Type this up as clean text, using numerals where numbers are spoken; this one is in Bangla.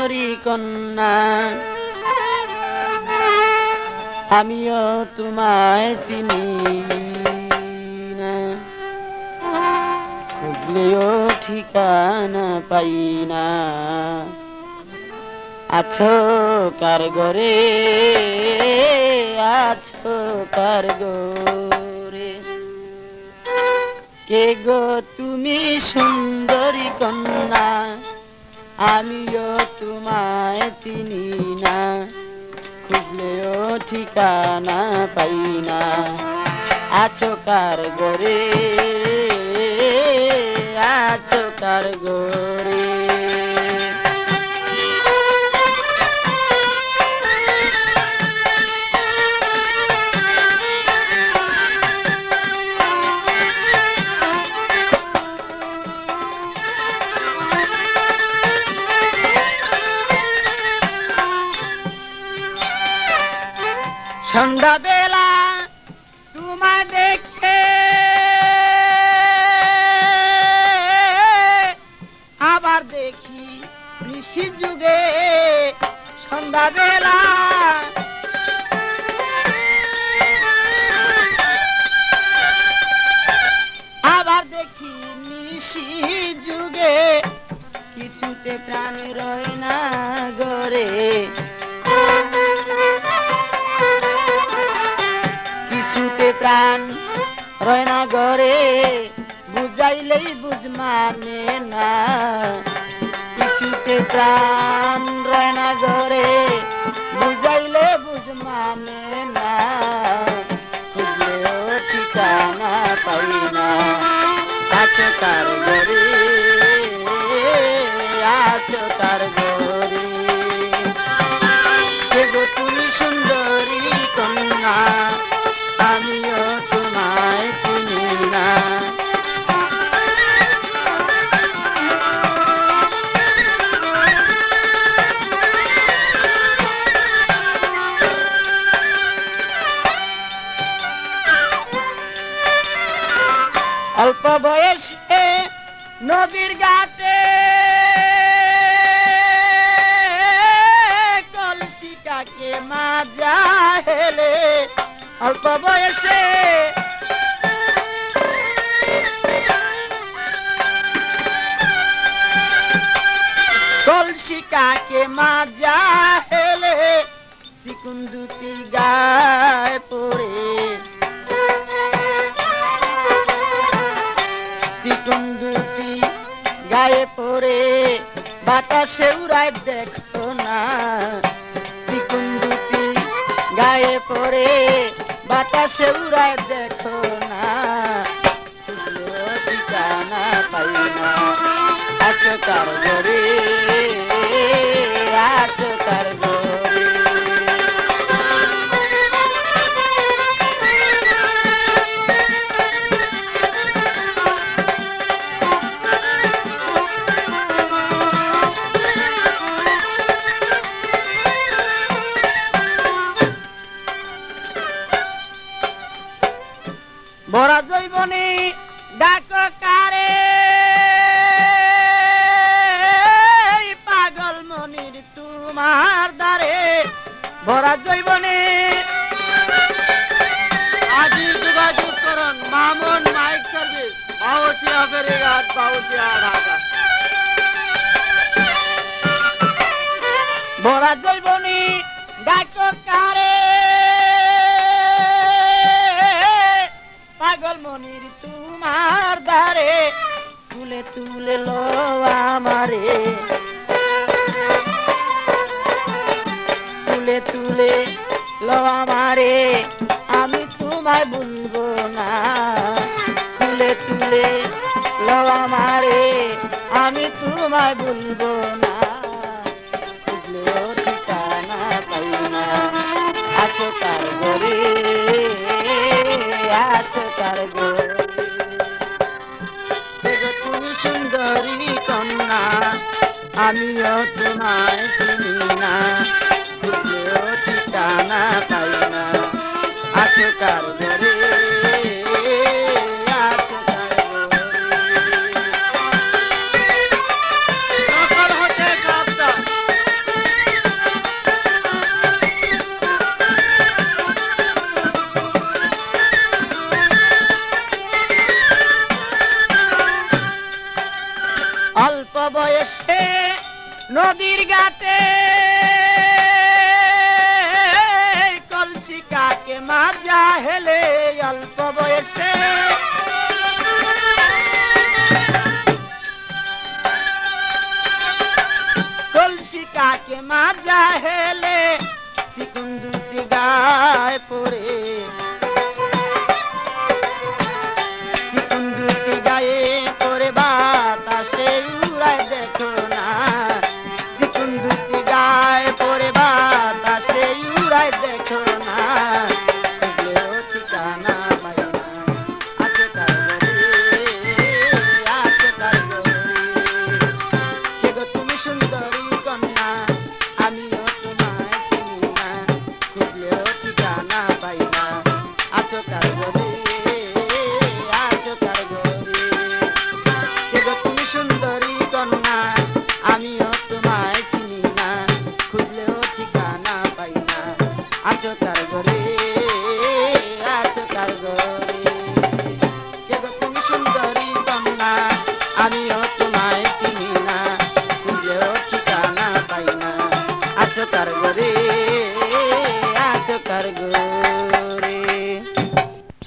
সুন্দরী কন্যা আমিও তোমায় চিনি না, খুঁজলেও ঠিকানা পাই না। আছো কার ঘরে, আছো কার ঘরে, কে গো তুমি সুন্দরী কন্যা আমিও তোমায় চিনি না, খুঁজলেও ঠিকানা পাই না। আছো কার ঘরে, আছো কার ঘরে। সন্ধ্যা বেলা তোমায় দেখে আবার দেখি নিশি যুগে, সন্ধ্যা বেলা আবার দেখি নিশি যুগে, কিছুতে প্রাণ রয় না গরে, কিছুতে প্রাণ রয় না ঘরে, বুঝাইলেই বুঝ মানে না। কিছুতে প্রাণ রয় না ঘরে, বুঝাইলে বুঝ মানে না, খুঁজলেও ঠিকানা পাই না। আছো কার ঘরে, আছো কার ঘরে, কে গো তুমি সুন্দরী কন্যা আমিও তোমায় চিনি না। অল্প বয়সে নদীর ঘাটে কলসি কাকে মাজা হেলে, অল্প বয়সে কলসি কাকে মাজা হেলে, চিকুন দুটি গায়ে পড়ে, চিকুন দুটি গায়ে পড়ে বাতাসে উড়ায় দেখো না। চিকুন দুটি গায়ে পড়ে বাতাসে উড়ায় দেখো না, খুঁজলেও ঠিকানা পাই না। আছো কার ঘরে, আছো কার ঘরে, ভরা জৈবনে ডাক কারে, পাগল মনির তোমার দ্বারে, ভরা জৈবনে আদি যোগাযোগ করুন মামুন মাইক সার্ভিস, বাউসিয়া ফেরিঘাট, বাউসিয়া ঢাকা। ভরা জৈবনে ডাক কারে, পাগল মনির তোমার দ্বারে, তুলে তুলে লো আমারে, তুলে তুলে লো আমারে, আমি তোমায় ভুলবো না। তুলে তুলে লো আমারে, আমি তোমায় ভুলবো না, খুঁজলেও ঠিকানা পাই না। আছো কার ঘরে, আছো কার ঘরে, তুমি সুন্দরী কন্যা আমিও তোমায় চিনি না, খুঁজলেও ঠিকানা পাই না। আছো কার ঘরে, আছো কার ঘরে। নদীর ঘাটে কলসি কাকে মাজা হেলে অল্প বয়সে কলসি কাকে মাজা হেলে চিকুন দুটি গায়ে পড়ে চিকুন দুটি গায়ে পড়ে বাতাসে উড়ায় দেখো না চিকুন দুটি গায়ে পড়ে বাতাসে উড়ায় দেখো না বুঝলেও ঠিকানা পাই না আছে তার আছে তার কে গো তুমি সুন্দরী কন্যা আমিও তোমায় চিনি না খুঁজলেও ঠিকানা পাই না আছো কার গরে আছো কার গরে কে গো তুমি সুন্দরী কন্যা আমিও তোমায় চিনি না খুঁজলেও ঠিকানা পাই না আছো কার গরে আছো কার গরে কে গো তুমি সুন্দরী কন্যা আমিও তোমায় চিনি না খুঁজলেও ঠিকানা পাই না আছো কার